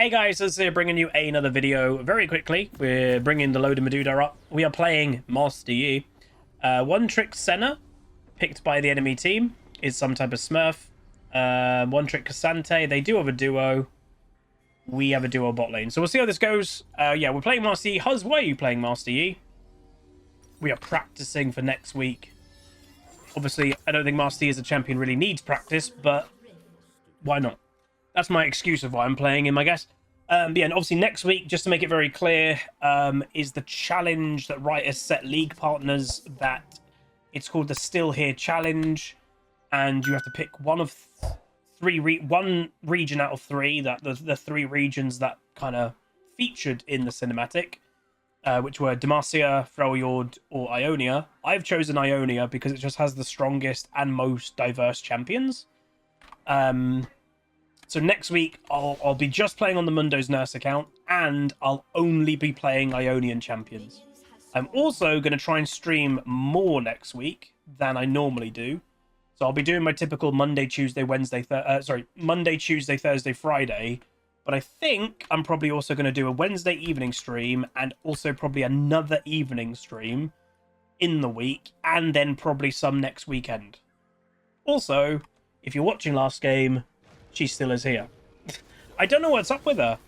Hey guys, this is bringing you another video very quickly. We're bringing the Loader Meduda up. We are playing Master Yi. One Trick Senna, picked by the enemy team, is some type of Smurf. One Trick Cassante, they do have a duo. We have a duo bot lane. So we'll see how this goes. Yeah, we're playing Master Yi. Huz, why are you playing Master Yi? We are practicing for next week. Obviously, I don't think Master Yi as a champion really needs practice, but why not? That's my excuse of why I'm playing him, I guess. Yeah, and obviously next week, just to make it very clear, is the challenge that Riot has set league partners that it's called the Still Here Challenge, and you have to pick one of one region out of three, that the three regions that kind of featured in the cinematic, which were Demacia, Freljord, or Ionia. I've chosen Ionia because it just has the strongest and most diverse champions. So next week, I'll be just playing on the Mundo's Nurse account, and I'll only be playing Ionian champions. I'm also going to try and stream more next week than I normally do. So I'll be doing my typical Monday, Tuesday, Monday, Tuesday, Thursday, Friday. But I think I'm probably also going to do a Wednesday evening stream, and also probably another evening stream in the week, and then probably some next weekend. Also, if you're watching last game, she still is here. I don't know what's up with her.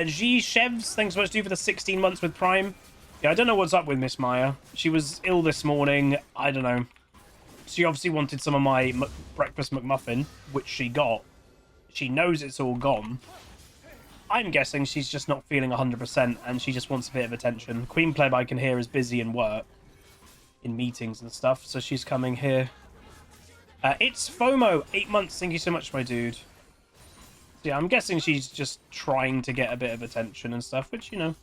G Chevs, thanks so much to you for the 16 months with Prime. Yeah, I don't know what's up with Miss Maya. She was ill this morning. I don't know. She obviously wanted some of my breakfast McMuffin, which she got. She knows it's all gone. I'm guessing she's just not feeling 100% and she just wants a bit of attention. Queen Pleb, I can hear, is busy in work, in meetings and stuff, so she's coming here. It's FOMO, 8 months. Thank you so much, my dude. Yeah, I'm guessing she's just trying to get a bit of attention and stuff, which, you know.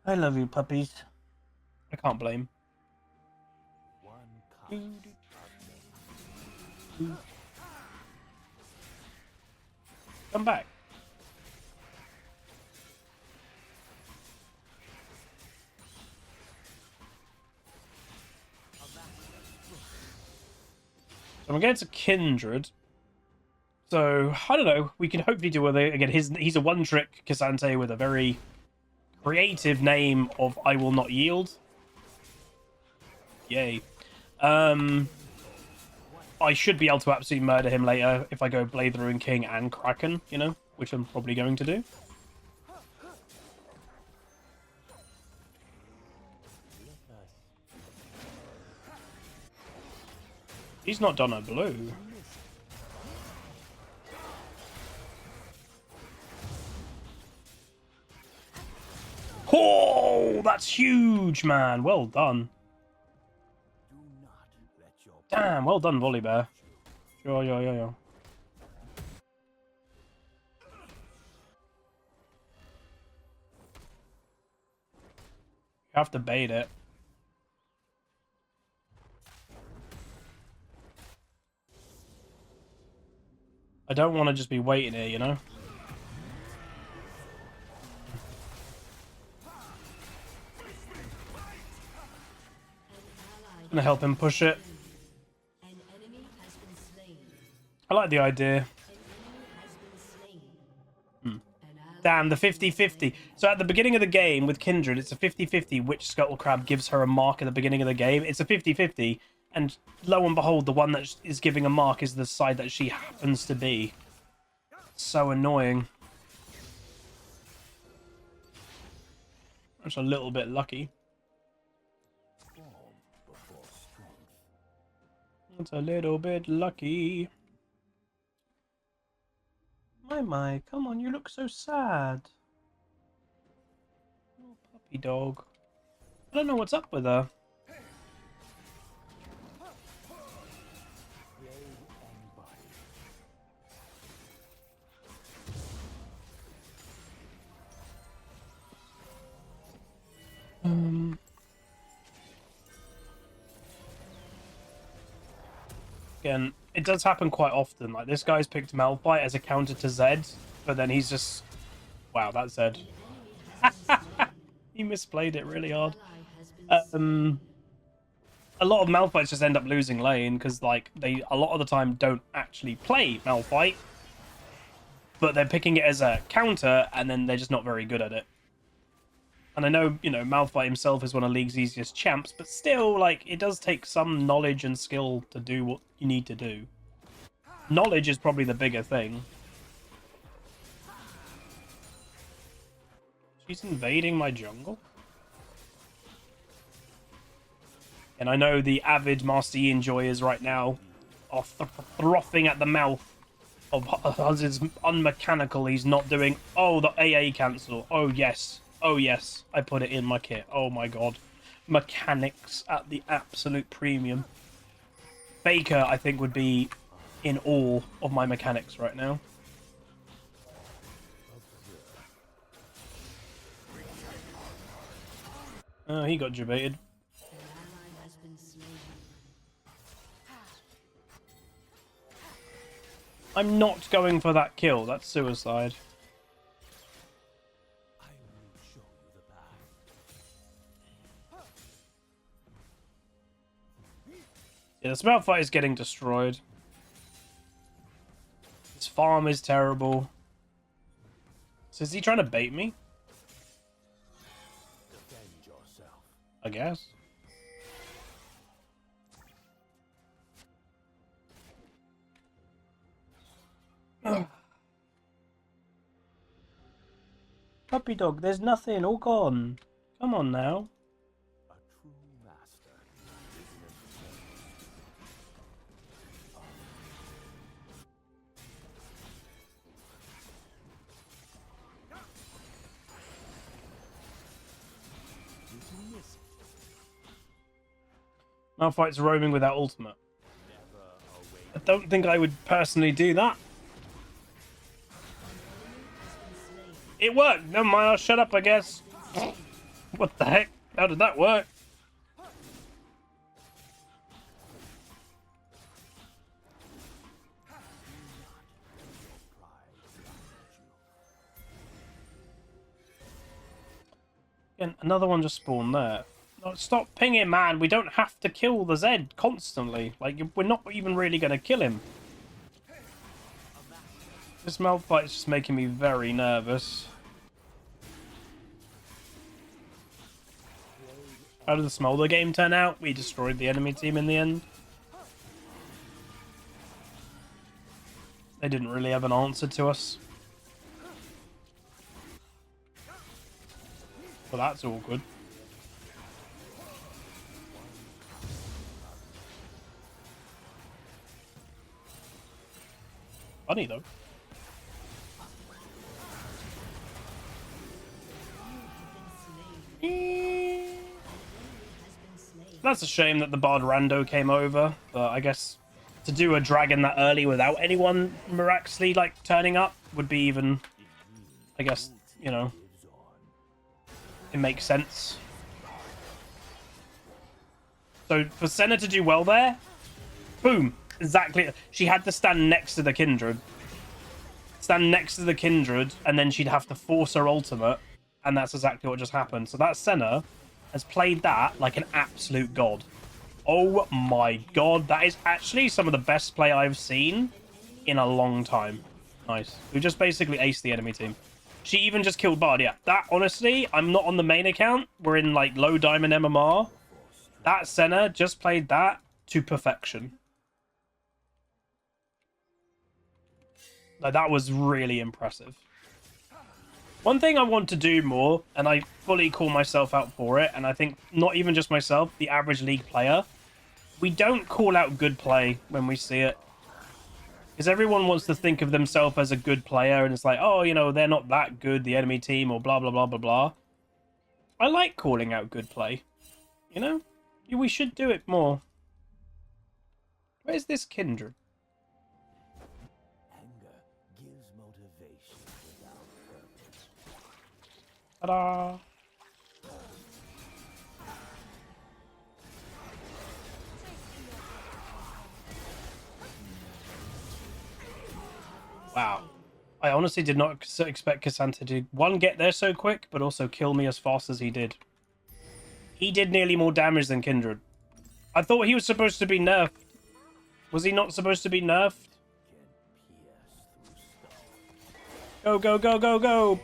I love you, puppies. I can't blame. Come back. So I'm going to Kindred. So, I don't know. We can hopefully do with it. Again, he's a one-trick Cassante with a very creative name of I Will Not Yield. Yay. I should be able to absolutely murder him later if I go Blade the Ruin King and Kraken, you know, which I'm probably going to do. He's not done a blue. Oh, that's huge, man. Well done. Damn, well done, Volley Bear. Sure. You have to bait it. I don't want to just be waiting here, you know? I'm gonna help him push it. I like the idea. Damn, the 50-50. So at the beginning of the game with Kindred, it's a 50-50 which Scuttle Crab gives her a mark at the beginning of the game. It's a 50-50. And lo and behold, the one that is giving a mark is the side that she happens to be. So annoying. That's a little bit lucky. It's a little bit lucky. My, come on, you look so sad. Oh, puppy dog. I don't know what's up with her. Again, it does happen quite often. Like, this guy's picked Malphite as a counter to Zed, but then he's just... Wow, that's Zed. He misplayed it really hard. A lot of Malphites just end up losing lane, because, like, they, a lot of the time, don't actually play Malphite. but they're picking it as a counter, and then they're just not very good at it. And I know, you know, Malphite himself is one of League's easiest champs, but still, like, it does take some knowledge and skill to do what you need to do. Knowledge is probably the bigger thing. She's invading my jungle? And I know the avid Master Yi enjoyers right now are frothing at the mouth of Huzzy's unmechanical. He's not doing... Oh, the AA cancel. Oh, yes. Oh, yes. I put it in my kit. Oh, my God. Mechanics at the absolute premium. Faker, I think, would be in awe of my mechanics right now. Oh, he got debated. I'm not going for that kill. That's suicide. Yeah, the spell fight is getting destroyed. His farm is terrible. So is he trying to bait me? I guess. Puppy dog, there's nothing, all gone. Come on now. Malphite's roaming without ultimate. I don't think I would personally do that. It worked. Never mind, I'll shut up, I guess. What the heck? How did that work? And another one just spawned there. Oh, stop pinging, man. We don't have to kill the Zed constantly. Like, we're not even really going to kill him. This Malphite is just making me very nervous. How did the Smolder game turn out? We destroyed the enemy team in the end. They didn't really have an answer to us. Well, that's all good. Funny, though. That's a shame that the Bard Rando came over, but I guess to do a dragon that early without anyone miraculously, like, turning up would be even, I guess, you know, it makes sense. So for Senna to do well there, boom, exactly. She had to stand next to the Kindred. Stand next to the Kindred, and then she'd have to force her ultimate, and that's exactly what just happened. So that Senna has played that like an absolute god. Oh my god, that is actually some of the best play I've seen in a long time. Nice. We just basically aced the enemy team. She even just killed Bard, yeah. That, honestly, I'm not on the main account. We're in, like, low diamond MMR. That Senna just played that to perfection. Like, that was really impressive. One thing I want to do more, and I fully call myself out for it, and I think not even just myself, the average League player, we don't call out good play when we see it. Because everyone wants to think of themselves as a good player, and it's like, oh, you know, they're not that good, the enemy team, or blah, blah, blah, blah, blah. I like calling out good play. You know? We should do it more. Where's this Kindred? Anger gives motivation without purpose. Ta-da! Wow. I honestly did not expect Cassandra to, one, get there so quick, but also kill me as fast as he did. He did nearly more damage than Kindred. I thought he was supposed to be nerfed. Was he not supposed to be nerfed? Go, go, go, go, go.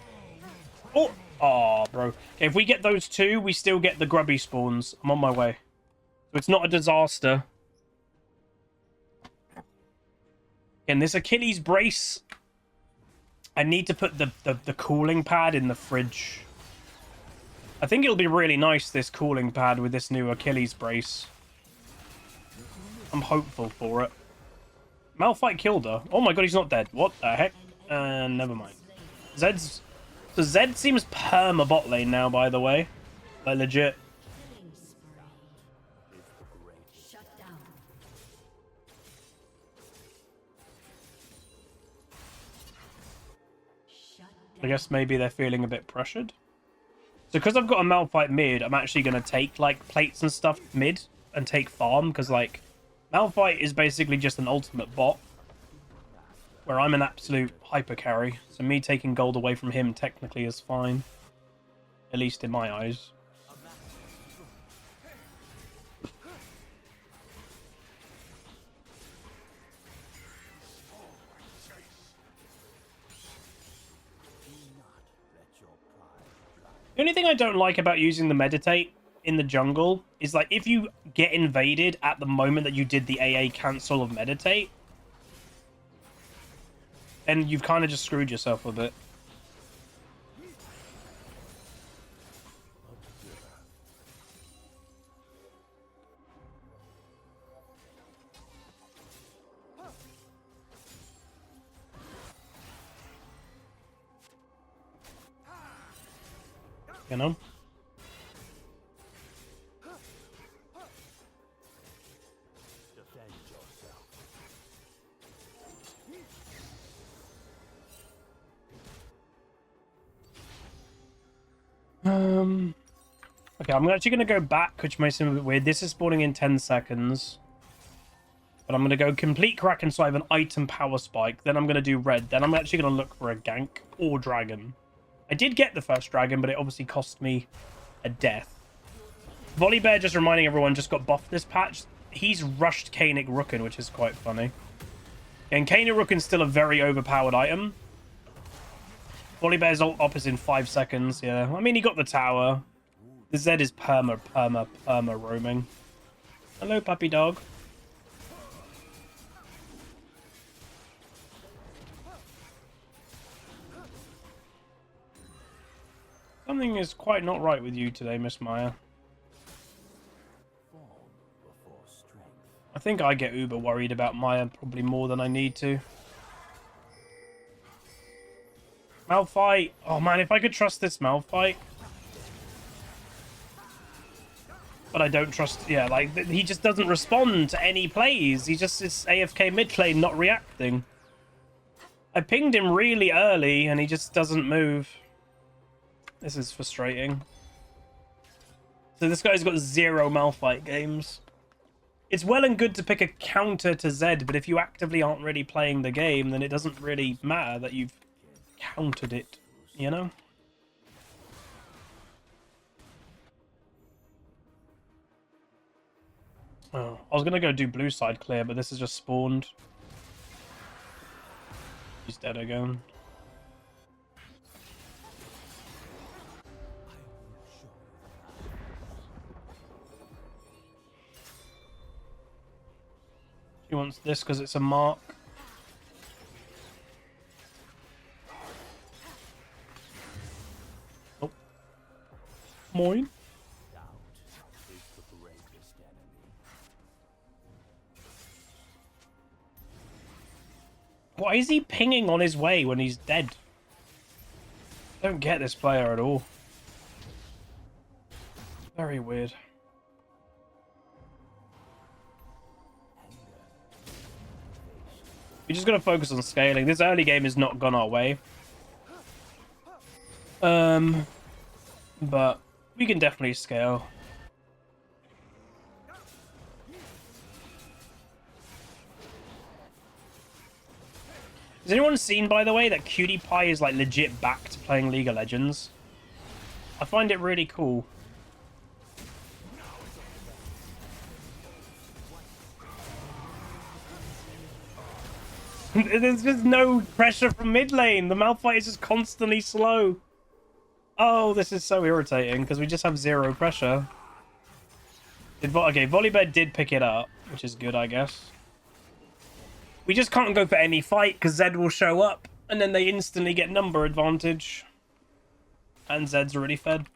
Oh, oh, bro. Okay, if we get those two, we still get the grubby spawns. I'm on my way. So it's not a disaster. And this Achilles brace, I need to put the cooling pad in the fridge. I think it'll be really nice, this cooling pad with this new Achilles brace. I'm hopeful for it. Malphite killed her. Oh my god, he's not dead. What the heck? Never mind. Zed's... So Zed seems perma bot lane now, by the way. Like, legit. I guess maybe they're feeling a bit pressured. So because I've got a Malphite mid, I'm actually going to take, like, plates and stuff mid and take farm. Because, like, Malphite is basically just an ultimate bot. Where I'm an absolute hyper carry. So me taking gold away from him technically is fine. At least in my eyes. The only thing I don't like about using the meditate in the jungle is, like, if you get invaded at the moment that you did the AA cancel of meditate, and you've kind of just screwed yourself a bit. You know? Okay, I'm actually going to go back, which may seem a bit weird. This is spawning in 10 seconds. But I'm going to go complete Kraken, so I have an item power spike. Then I'm going to do red. Then I'm actually going to look for a gank or dragon. I did get the first dragon, but it obviously cost me a death. Volibear, just reminding everyone, just got buffed this patch. He's rushed Kaenic Rooken, which is quite funny. And Kaenic Rooken's still a very overpowered item. Volibear's ult up is in 5 seconds, yeah. I mean, he got the tower. The Zed is perma roaming. Hello, puppy dog. Something is quite not right with you today, Miss Maya. I think I get uber worried about Maya probably more than I need to. Malphite. Oh man, if I could trust this Malphite. But I don't trust... Yeah, like, he just doesn't respond to any plays. He just is AFK mid lane, not reacting. I pinged him really early, and he just doesn't move. This is frustrating. So this guy's got 0 Malphite games. It's well and good to pick a counter to Zed, but if you actively aren't really playing the game, then it doesn't really matter that you've countered it, you know? Oh, I was going to go do blue side clear, but this has just spawned. He's dead again. He wants this because it's a mark. Oh. Moin. Why is he pinging on his way when he's dead? I don't get this player at all. Very weird. We just gotta focus on scaling. This early game has not gone our way. But we can definitely scale. Has anyone seen, by the way, that Cutie Pie is like legit back to playing League of Legends? I find it really cool. There's just no pressure from mid lane. The Malphite is just constantly slow. Oh, this is so irritating because we just have zero pressure. Okay, Volibear did pick it up, which is good, I guess. We just can't go for any fight because Zed will show up and then they instantly get number advantage. And Zed's already fed.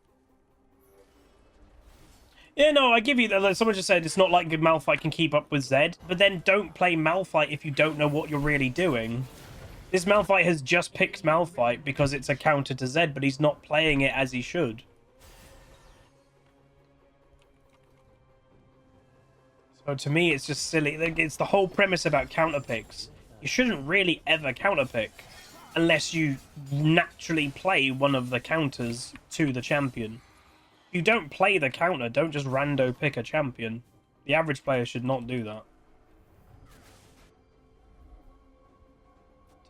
Yeah, no, I give you that. Someone just said it's not like Malphite can keep up with Zed, but then don't play Malphite if you don't know what you're really doing. This Malphite has just picked Malphite because it's a counter to Zed, but he's not playing it as he should. So to me, it's just silly. It's the whole premise about counter picks. You shouldn't really ever counter pick unless you naturally play one of the counters to the champion. If you don't play the counter, don't just rando pick a champion. The average player should not do that.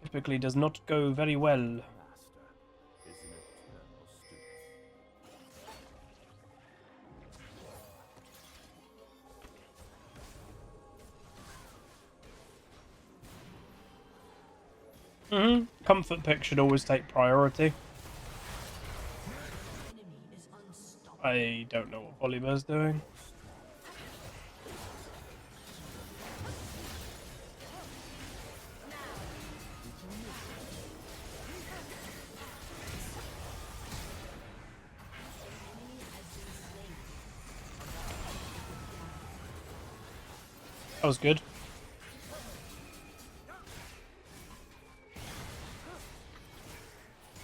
Typically does not go very well. Comfort pick should always take priority. I don't know what Volibear's doing. That was good.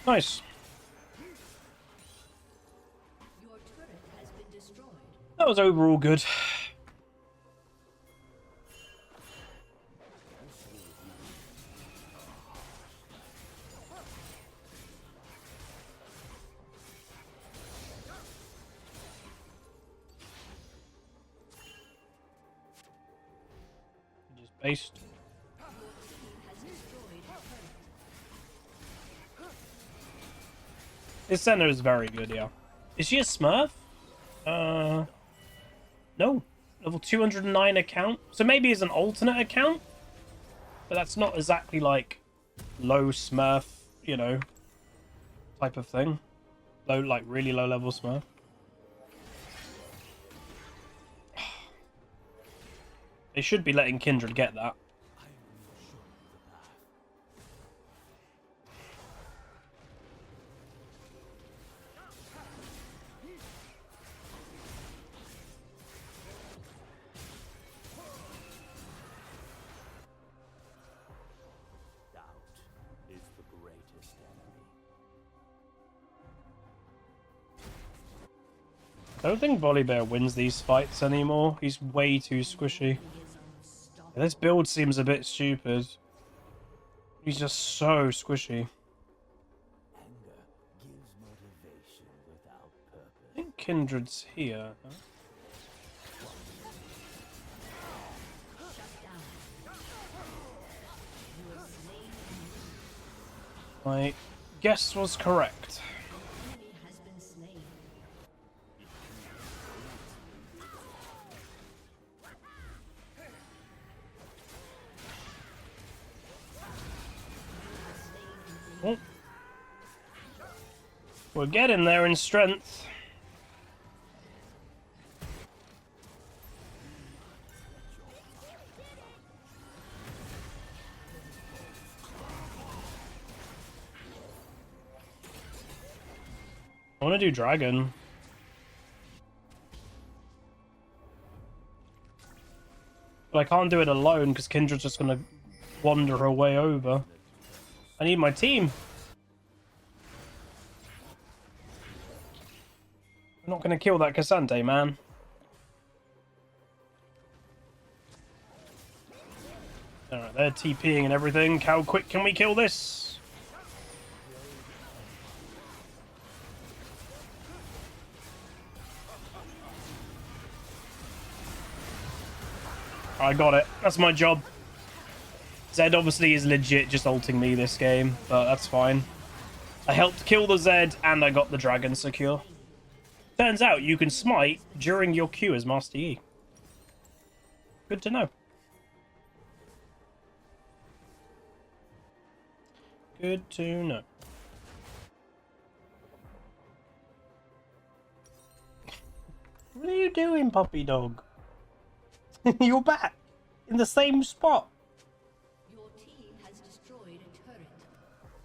Nice. Your turret has been destroyed. That was overall good. Just based. His center is very good, yeah. Is she a Smurf? No. Level 209 account. So maybe it's an alternate account? But that's not exactly like low Smurf, you know, type of thing. Low, like really low level Smurf. They should be letting Kindred get that. I don't think Volibear wins these fights anymore. He's way too squishy. This build seems a bit stupid. He's just so squishy. I think Kindred's here. My guess was correct. Oh. We're getting there in strength. I want to do dragon. But I can't do it alone because Kindred's just going to wander her way over. I need my team. I'm not going to kill that Cassante, man. Alright, they're TPing and everything. How quick can we kill this? I got it. That's my job. Zed obviously is legit just ulting me this game, but that's fine. I helped kill the Zed and I got the dragon secure. Turns out you can smite during your Q as Master Yi. Good to know. Good to know. What are you doing, puppy dog? You're back in the same spot. Your team has destroyed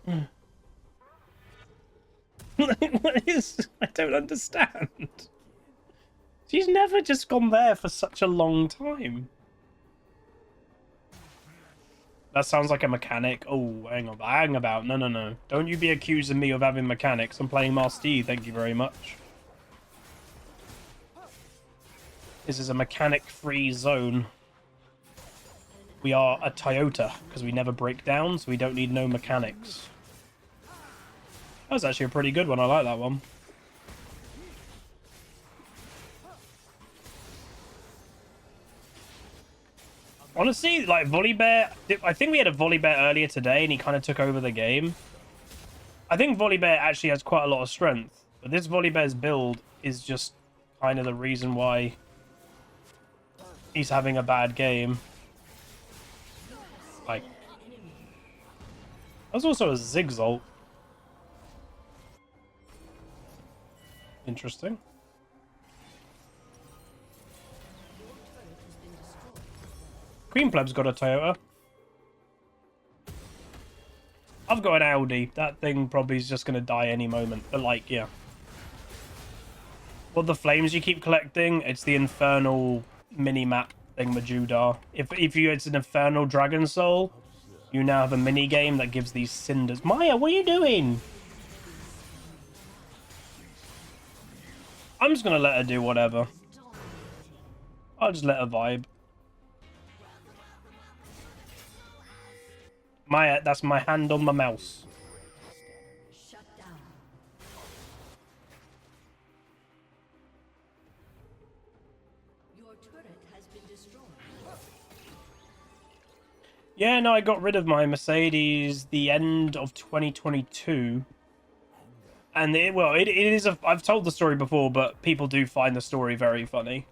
a turret. What is? I don't understand. She's never just gone there for such a long time. That sounds like a mechanic. Oh, hang on. Hang about. No, no, no. Don't you be accusing me of having mechanics. I'm playing Master Yi, thank you very much. This is a mechanic-free zone. We are a Toyota, because we never break down, so we don't need no mechanics. That was actually a pretty good one. I like that one. Honestly, like, Volibear... I think we had a Volibear earlier today, and he kind of took over the game. I think Volibear actually has quite a lot of strength. But this Volibear's build is just kind of the reason why he's having a bad game. Like... There's also a Zigzalt. Interesting. Queen Pleb's got a Toyota. I've got an Audi. That thing probably is just going to die any moment. But, like, yeah. What the flames you keep collecting? It's the infernal mini-map thingamajoodah. If you it's an infernal dragon soul, you now have a mini-game that gives these cinders. Maya, what are you doing? I'm just going to let her do whatever. I'll just let her vibe. Maya, that's my hand on my mouse. Shut down. Your turret has been destroyed. Yeah, no, I got rid of my Mercedes the end of 2022. And it is I've told the story before, but people do find the story very funny.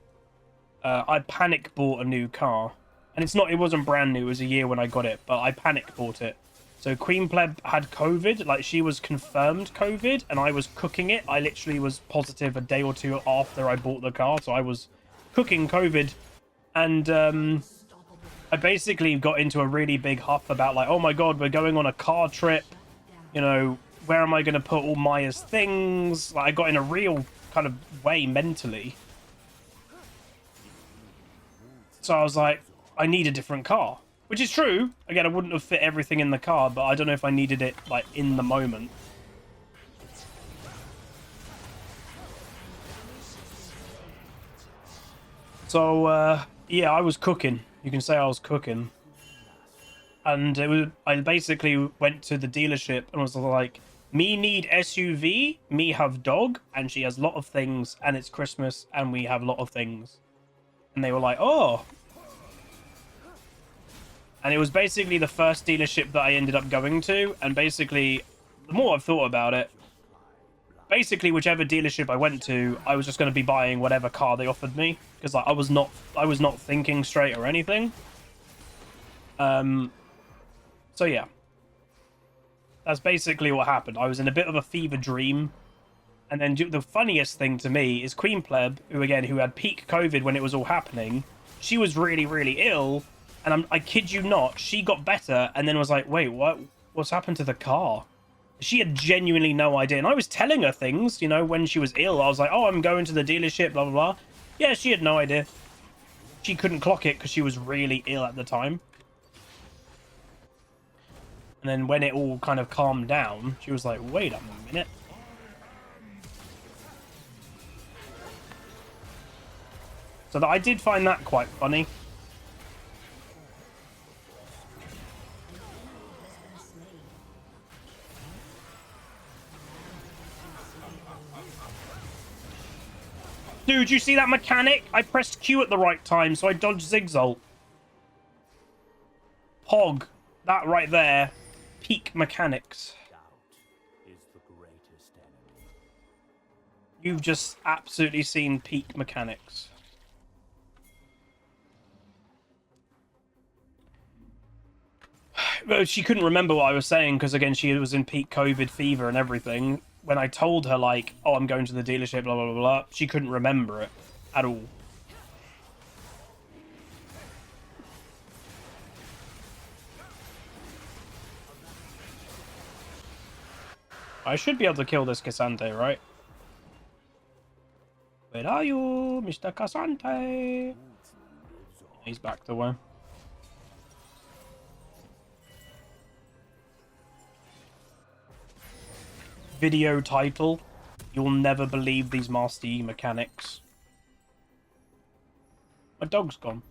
I panic bought a new car. And it wasn't brand new, it was a year when I got it, but I panic bought it. So Queen Pleb had COVID, like she was confirmed COVID, and I was cooking it. I literally was positive a day or two after I bought the car, so I was cooking COVID. And I basically got into a really big huff about like, oh my god, we're going on a car trip. You know, where am I going to put all Maya's things? Like, I got in a real kind of way mentally. So I was like, I need a different car, which is true. Again, I wouldn't have fit everything in the car, but I don't know if I needed it like in the moment. So yeah, I was cooking. You can say I was cooking, and I basically went to the dealership and was like, "Me need SUV, me have dog, and she has a lot of things, and it's Christmas, and we have a lot of things." And they were like, "Oh." And it was basically the first dealership that I ended up going to. And basically, the more I've thought about it, basically whichever dealership I went to, I was just going to be buying whatever car they offered me. Because like, I was not thinking straight or anything. So yeah. That's basically what happened. I was in a bit of a fever dream. And then the funniest thing to me is Queen Pleb, who had peak COVID when it was all happening. She was really, really ill. And I kid you not, she got better and then was like, wait, what's happened to the car? She had genuinely no idea. And I was telling her things, you know, when she was ill. I was like, oh, I'm going to the dealership, blah, blah, blah. Yeah, she had no idea. She couldn't clock it because she was really ill at the time. And then when it all kind of calmed down, she was like, wait a minute. So I did find that quite funny. Dude, you see that mechanic? I pressed Q at the right time, so I dodged Zigzalt. Pog. That right there. Peak mechanics. Doubt is the greatest enemy. You've just absolutely seen peak mechanics. Well, she couldn't remember what I was saying because, again, she was in peak COVID fever and everything. When I told her, like, oh, I'm going to the dealership, blah, blah, blah, blah, she couldn't remember it at all. I should be able to kill this Cassante, right? Where are you, Mr. Cassante? He's backed away. Video title: you'll never believe these Master Yi mechanics. My dog's gone.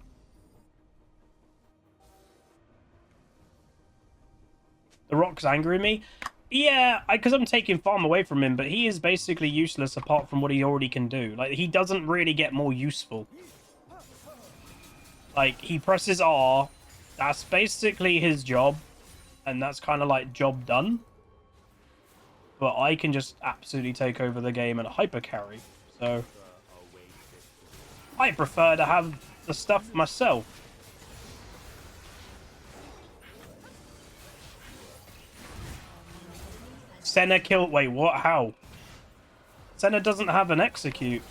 The Rock's angry at me. Yeah, because I'm taking farm away from him, but he is basically useless apart from what he already can do. Like, he doesn't really get more useful. Like, he presses R, that's basically his job, and that's kind of like job done. But I can just absolutely take over the game and hyper carry, so I prefer to have the stuff myself. Senna kill. Wait, what? How? Senna doesn't have an execute.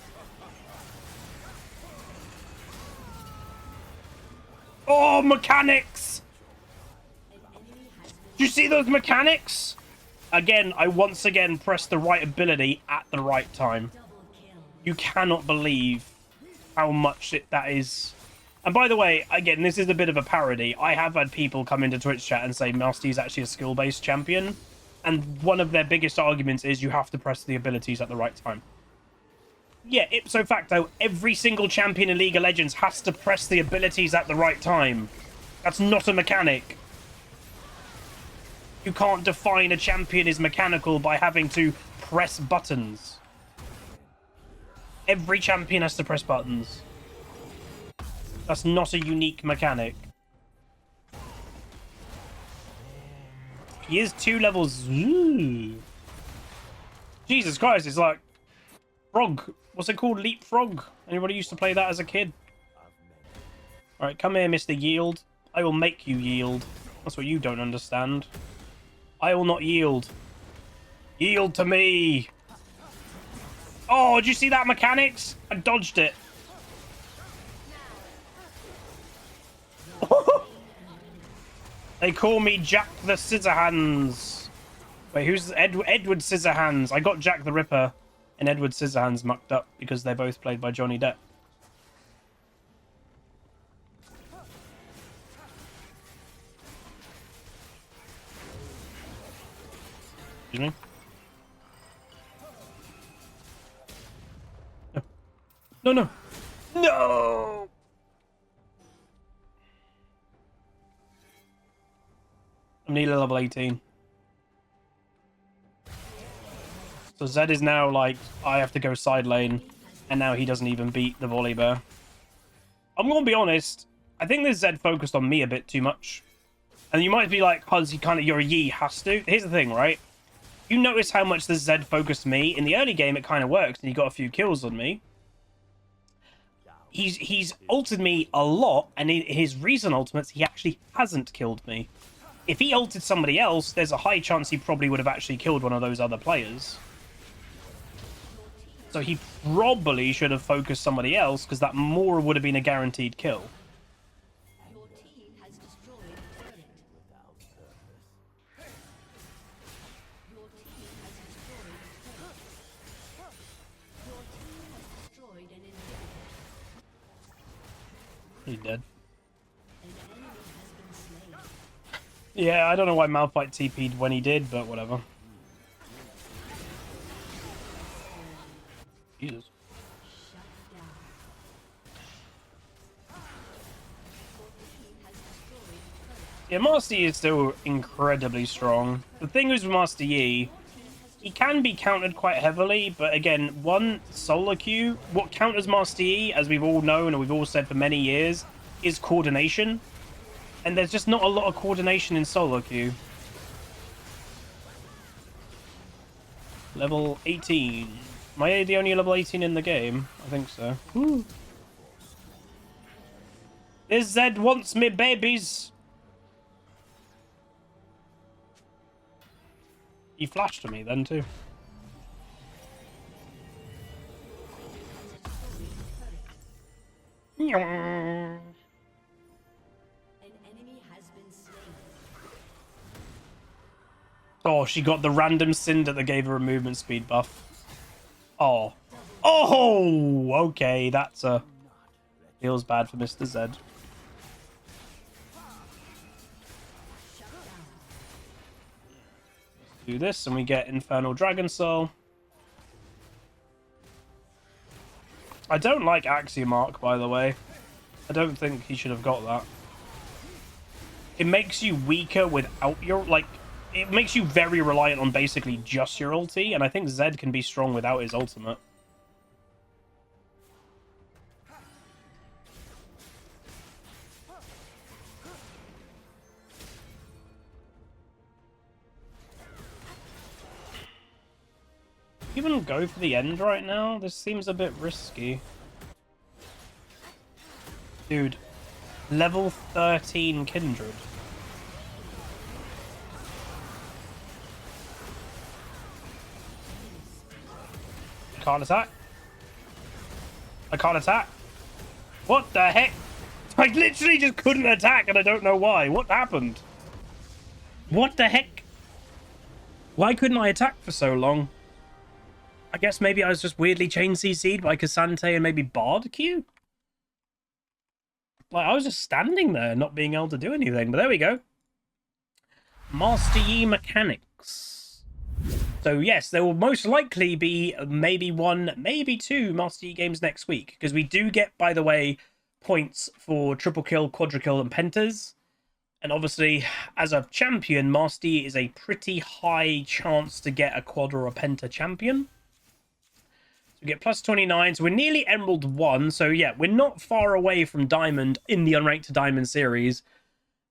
Oh, mechanics! Do you see those mechanics? Again, I once again pressed the right ability at the right time. You cannot believe how much that is. And by the way, again, this is a bit of a parody. I have had people come into Twitch chat and say Master Yi is actually a skill-based champion. And one of their biggest arguments is you have to press the abilities at the right time. Yeah, ipso facto, every single champion in League of Legends has to press the abilities at the right time. That's not a mechanic. You can't define a champion is mechanical by having to press buttons. Every champion has to press buttons. That's not a unique mechanic. He is 2 levels. Ooh. Jesus Christ, it's like frog. What's it called? Leapfrog. Anybody used to play that as a kid? Alright, come here, Mr. Yield. I will make you yield. That's what you don't understand. I will not yield. Yield to me. Oh, did you see that mechanics? I dodged it. They call me Jack the Scissorhands. Wait, who's Edward Scissorhands? I got Jack the Ripper and Edward Scissorhands mucked up because they're both played by Johnny Depp. Excuse me? No. No, no. No! I'm nearly level 18. So Zed is now like, I have to go side lane, and now he doesn't even beat the volley bear. I'm gonna be honest, I think this Zed focused on me a bit too much. And you might be like, Huzzy, kind of, you're a Yi, has to. Here's the thing, right? You notice how much this Zed focused me. In the early game, it kind of works, and he got a few kills on me. He's ulted me a lot, and in his recent ultimates, he actually hasn't killed me. If he ulted somebody else, there's a high chance he probably would have actually killed one of those other players. So he probably should have focused somebody else, because that more would have been a guaranteed kill. Your team has destroyed a turret. Your team has destroyed a turret. Your team has destroyed an inhibitor. He's dead. An enemy has been slain. Yeah, I don't know why Malphite TP'd when he did, but whatever. Jesus. Shut down. Your team has destroyed a turret. Yeah, Master Yi is still incredibly strong. The thing is with Master Yi, he can be countered quite heavily, but again, one, solo queue, what counters Master Yi, as we've all known and we've all said for many years, is coordination. And there's just not a lot of coordination in solo queue. Level 18. Am I the only level 18 in the game? I think so. Woo. This Zed wants me babies. He flashed to me then too. An enemy has been slain. Oh, she got the random Cinder that gave her a movement speed buff. Oh. Oh, okay, that's a... Feels bad for Mr. Z. Do this and we get Infernal Dragon Soul. I don't like Axiomark, by the way. I don't think he should have got that. It makes you weaker without your... Like, it makes you very reliant on basically just your ulti, and I think Zed can be strong without his ultimate. Even go for the end right now? This seems a bit risky. Dude, level 13 Kindred. I can't attack. I can't attack. What the heck? I literally just couldn't attack and I don't know why. What happened? What the heck? Why couldn't I attack for so long? I guess maybe I was just weirdly chain CC'd by Cassante and maybe Bard Q? Like, I was just standing there, not being able to do anything. But there we go. Master Yi mechanics. So, yes, there will most likely be maybe one, maybe two Master Yi games next week. Because we do get, by the way, points for triple kill, quadrukill, and pentas. And obviously, as a champion, Master Yi is a pretty high chance to get a quad or a penta champion. So we get plus 29, so we're nearly Emerald 1. So yeah, we're not far away from Diamond in the Unranked to Diamond series.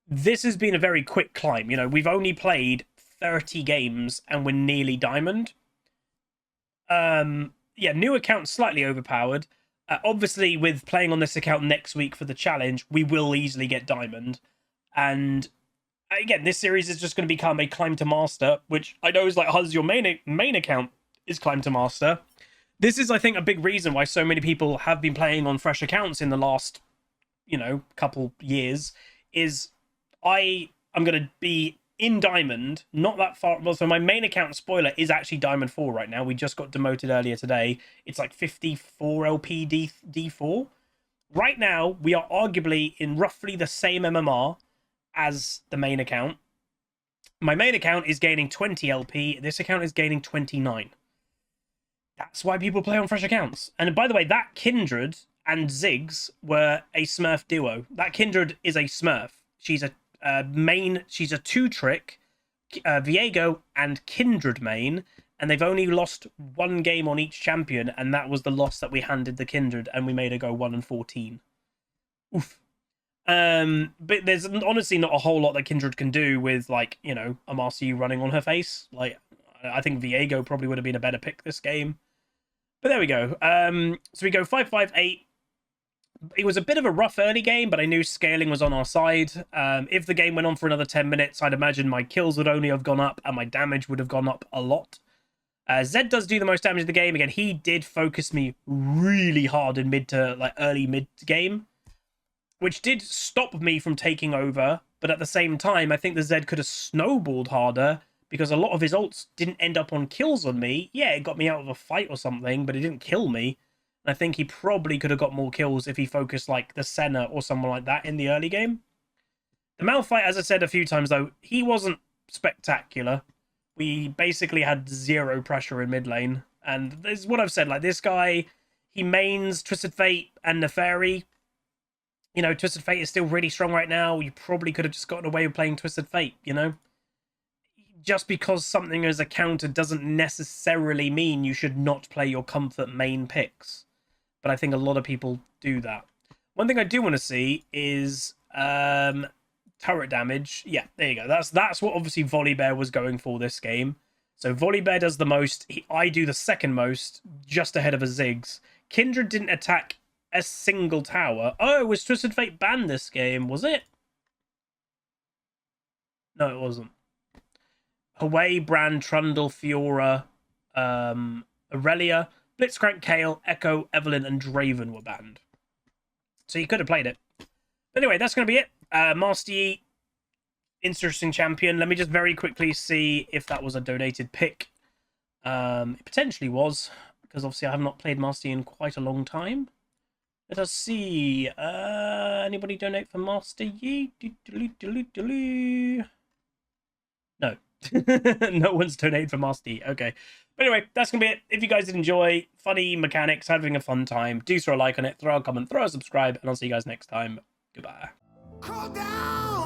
This has been a very quick climb. You know, we've only played 30 games and we're nearly Diamond. Yeah, new account slightly overpowered. Obviously, with playing on this account next week for the challenge, we will easily get Diamond. And again, this series is just going to become a Climb to Master, which I know is like Huz, your main account is Climb to Master. This is, I think, a big reason why so many people have been playing on fresh accounts in the last, you know, couple years, is I am going to be in Diamond, not that far. Well, so my main account, spoiler, is actually Diamond 4 right now. We just got demoted earlier today. It's like 54 LP D4. Right now, we are arguably in roughly the same MMR as the main account. My main account is gaining 20 LP. This account is gaining 29. That's why people play on fresh accounts. And by the way, that Kindred and Ziggs were a Smurf duo. That Kindred is a Smurf. She's a main. She's a 2-trick Viego and Kindred main, and they've only lost one game on each champion, and that was the loss that we handed the Kindred, and we made her go 1-14. Oof. But there's honestly not a whole lot that Kindred can do with, like, you know, a Master Yi running on her face. Like, I think Viego probably would have been a better pick this game. But there we go. So we go 5-5-8. It was a bit of a rough early game, but I knew scaling was on our side. If the game went on for another 10 minutes, I'd imagine my kills would only have gone up and my damage would have gone up a lot. Zed does do the most damage in the game. Again, he did focus me really hard in early mid game, which did stop me from taking over. But at the same time, I think the Zed could have snowballed harder, because a lot of his ults didn't end up on kills on me. Yeah, it got me out of a fight or something, but it didn't kill me. And I think he probably could have got more kills if he focused like the Senna or someone like that in the early game. The Malphite, as I said a few times, though, he wasn't spectacular. We basically had zero pressure in mid lane. And this is what I've said. Like, this guy, he mains Twisted Fate and Neferi. You know, Twisted Fate is still really strong right now. You probably could have just gotten away with playing Twisted Fate, you know? Just because something is a counter doesn't necessarily mean you should not play your comfort main picks. But I think a lot of people do that. One thing I do want to see is turret damage. Yeah, there you go. That's what obviously Volibear was going for this game. So Volibear does the most. I do the second most, just ahead of a Ziggs. Kindred didn't attack a single tower. Oh, was Twisted Fate banned this game? Was it? No, it wasn't. Hawaii, Brand, Trundle, Fiora, Aurelia, Blitzcrank, Kale, Echo, Evelyn, and Draven were banned. So you could have played it. But anyway, that's going to be it. Master Yi, interesting champion. Let me just very quickly see if that was a donated pick. It potentially was, because obviously I have not played Master Yi in quite a long time. Let us see. Anybody donate for Master Yi? No. No one's donated for Master Yi. Okay. But anyway, that's going to be it. If you guys did enjoy funny mechanics, having a fun time, do throw a like on it, throw a comment, throw a subscribe, and I'll see you guys next time. Goodbye. Call down!